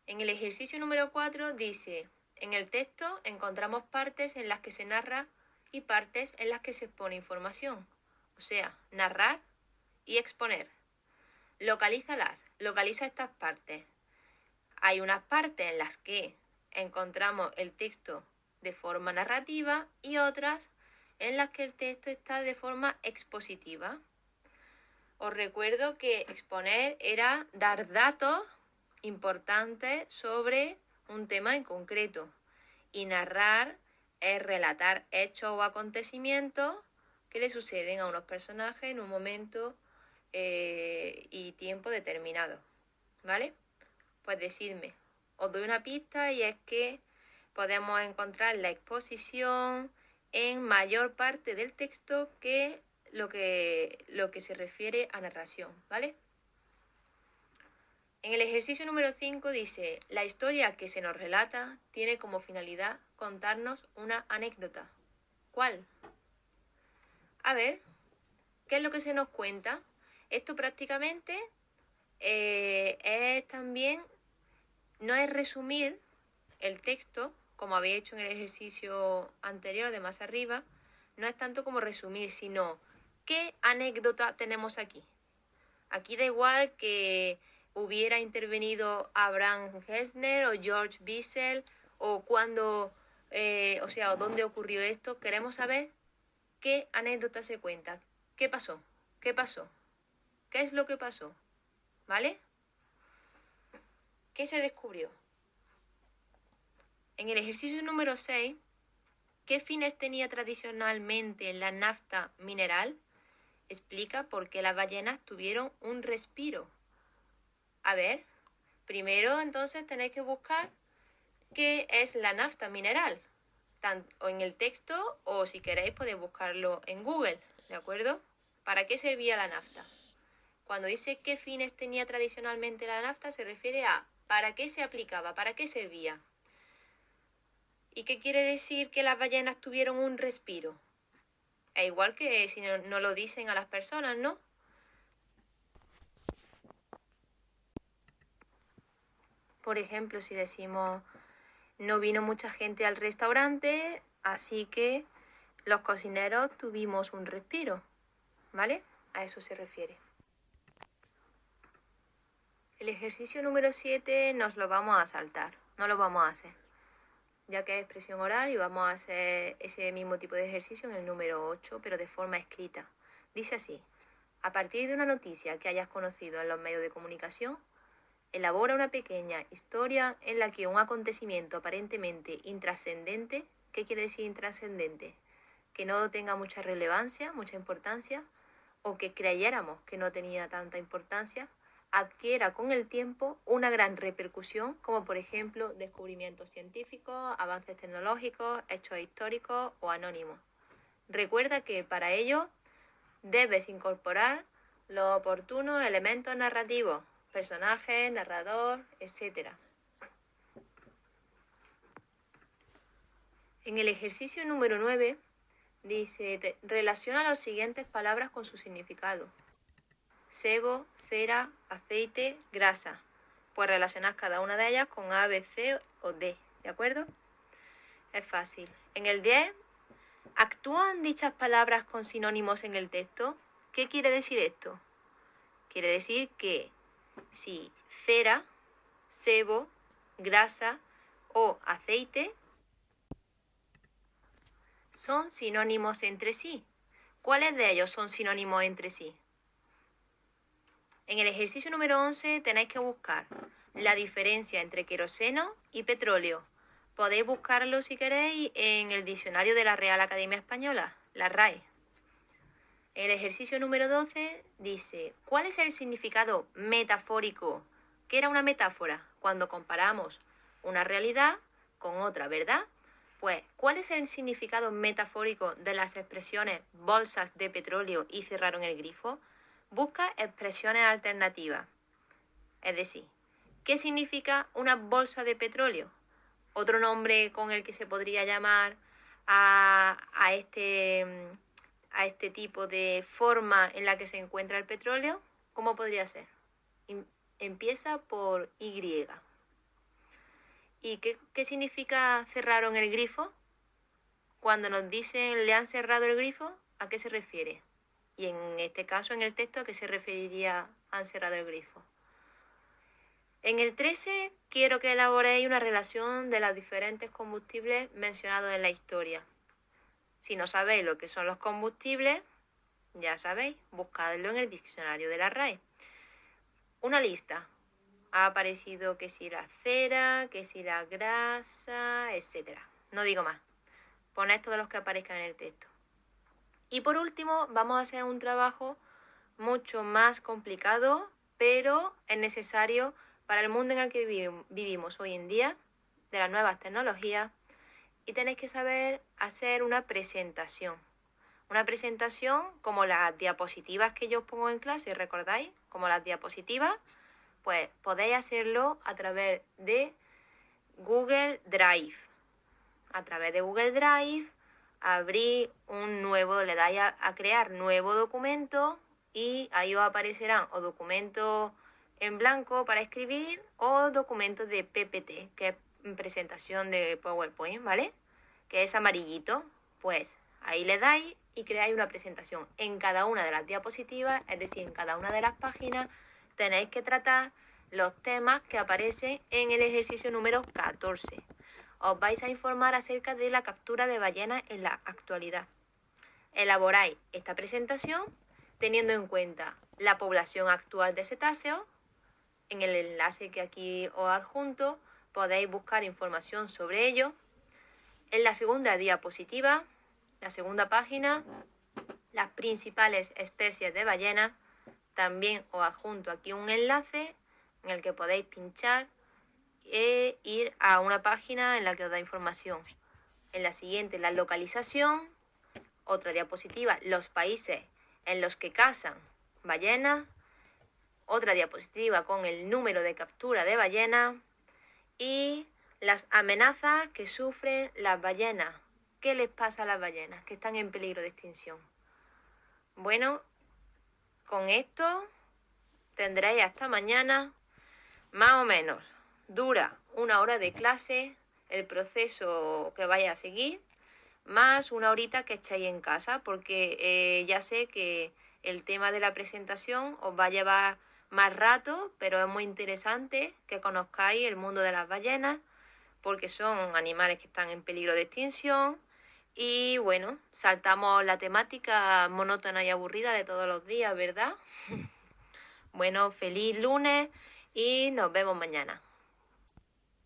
En el ejercicio número 4 dice, en el texto encontramos partes en las que se narra y partes en las que se expone información. O sea, narrar y exponer. Localízalas, localiza estas partes. Hay unas partes en las que encontramos el texto de forma narrativa y otras en las que el texto está de forma expositiva. Os recuerdo que exponer era dar datos importantes sobre un tema en concreto y narrar es relatar hechos o acontecimientos que le suceden a unos personajes en un momento y tiempo determinado, ¿vale? Pues decidme, os doy una pista y es que podemos encontrar la exposición en mayor parte del texto que lo que se refiere a narración, ¿vale? En el ejercicio número 5 dice, la historia que se nos relata tiene como finalidad contarnos una anécdota. ¿Cuál? A ver, ¿qué es lo que se nos cuenta? Esto prácticamente es también, no es resumir el texto, como había hecho en el ejercicio anterior de más arriba, no es tanto como resumir, sino ¿qué anécdota tenemos aquí? Aquí da igual que hubiera intervenido Abraham Hessner o George Bissell o cuándo, o dónde ocurrió esto. Queremos saber qué anécdota se cuenta. ¿Qué pasó? ¿Qué pasó? ¿Qué es lo que pasó? ¿Vale? ¿Qué se descubrió? En el ejercicio número 6, ¿qué fines tenía tradicionalmente la nafta mineral? Explica por qué las ballenas tuvieron un respiro. A ver, primero entonces tenéis que buscar qué es la nafta mineral, tanto en el texto o si queréis podéis buscarlo en Google, ¿de acuerdo? ¿Para qué servía la nafta? Cuando dice qué fines tenía tradicionalmente la nafta se refiere a para qué se aplicaba, para qué servía. ¿Y qué quiere decir que las ballenas tuvieron un respiro? Es igual que si no lo dicen a las personas, ¿no? Por ejemplo, si decimos no vino mucha gente al restaurante, así que los cocineros tuvimos un respiro, ¿vale? A eso se refiere. El ejercicio número 7 nos lo vamos a saltar, no lo vamos a hacer, ya que es expresión oral y vamos a hacer ese mismo tipo de ejercicio en el número 8, pero de forma escrita. Dice así, a partir de una noticia que hayas conocido en los medios de comunicación, elabora una pequeña historia en la que un acontecimiento aparentemente intrascendente, ¿qué quiere decir intrascendente? Que no tenga mucha relevancia, mucha importancia, o que creyéramos que no tenía tanta importancia, adquiera con el tiempo una gran repercusión, como por ejemplo descubrimientos científicos, avances tecnológicos, hechos históricos o anónimos. Recuerda que para ello debes incorporar los oportunos elementos narrativos, personajes, narrador, etc. En el ejercicio número 9 dice, relaciona las siguientes palabras con su significado. Sebo, cera, aceite, grasa. Pues relacionas cada una de ellas con A, B, C o D, ¿de acuerdo? Es fácil. En el 10, ¿actúan dichas palabras con sinónimos en el texto? ¿Qué quiere decir esto? Quiere decir que si cera, sebo, grasa o aceite son sinónimos entre sí. ¿Cuáles de ellos son sinónimos entre sí? En el ejercicio número 11 tenéis que buscar la diferencia entre queroseno y petróleo. Podéis buscarlo si queréis en el diccionario de la Real Academia Española, la RAE. En el ejercicio número 12 dice, ¿cuál es el significado metafórico? ¿Qué era una metáfora? Cuando comparamos una realidad con otra, ¿verdad? Pues, ¿cuál es el significado metafórico de las expresiones bolsas de petróleo y cerraron el grifo? Busca expresiones alternativas. Es decir, ¿qué significa una bolsa de petróleo? Otro nombre con el que se podría llamar a este tipo de forma en la que se encuentra el petróleo, ¿cómo podría ser? Empieza por Y. ¿Y qué significa cerraron el grifo? Cuando nos dicen le han cerrado el grifo, ¿a qué se refiere? Y en este caso, en el texto, ¿a qué se referiría han cerrado el grifo? En el 13 quiero que elaboréis una relación de los diferentes combustibles mencionados en la historia. Si no sabéis lo que son los combustibles, ya sabéis, buscadlo en el diccionario de la RAE. Una lista. Ha aparecido que si la cera, que si la grasa, etc. No digo más. Poned todos los que aparezcan en el texto. Y por último, vamos a hacer un trabajo mucho más complicado, pero es necesario para el mundo en el que vivimos hoy en día, de las nuevas tecnologías, y tenéis que saber hacer una presentación. Una presentación como las diapositivas que yo os pongo en clase, ¿recordáis? Como las diapositivas, pues podéis hacerlo a través de Google Drive. A través de Google Drive, abrí un nuevo, le dais a crear nuevo documento y ahí os aparecerán o documentos en blanco para escribir o documentos de PPT, que es presentación de PowerPoint, ¿vale? Que es amarillito. Pues ahí le dais y creáis una presentación. En cada una de las diapositivas, es decir, en cada una de las páginas, tenéis que tratar los temas que aparecen en el ejercicio número 14. Os vais a informar acerca de la captura de ballenas en la actualidad. Elaboráis esta presentación teniendo en cuenta la población actual de cetáceos. En el enlace que aquí os adjunto podéis buscar información sobre ello. En la segunda diapositiva, la segunda página, las principales especies de ballenas. También os adjunto aquí un enlace en el que podéis pinchar e ir a una página en la que os da información. En la siguiente, la localización. Otra diapositiva, los países en los que cazan ballenas. Otra diapositiva con el número de captura de ballenas. Y las amenazas que sufren las ballenas. ¿Qué les pasa a las ballenas que están en peligro de extinción? Bueno, con esto tendréis hasta mañana, más o menos. Dura 1 hora de clase el proceso que vaya a seguir, más 1 horita que echáis en casa, porque ya sé que el tema de la presentación os va a llevar más rato, pero es muy interesante que conozcáis el mundo de las ballenas, porque son animales que están en peligro de extinción. Y bueno, saltamos la temática monótona y aburrida de todos los días, ¿verdad? Bueno, feliz lunes y nos vemos mañana.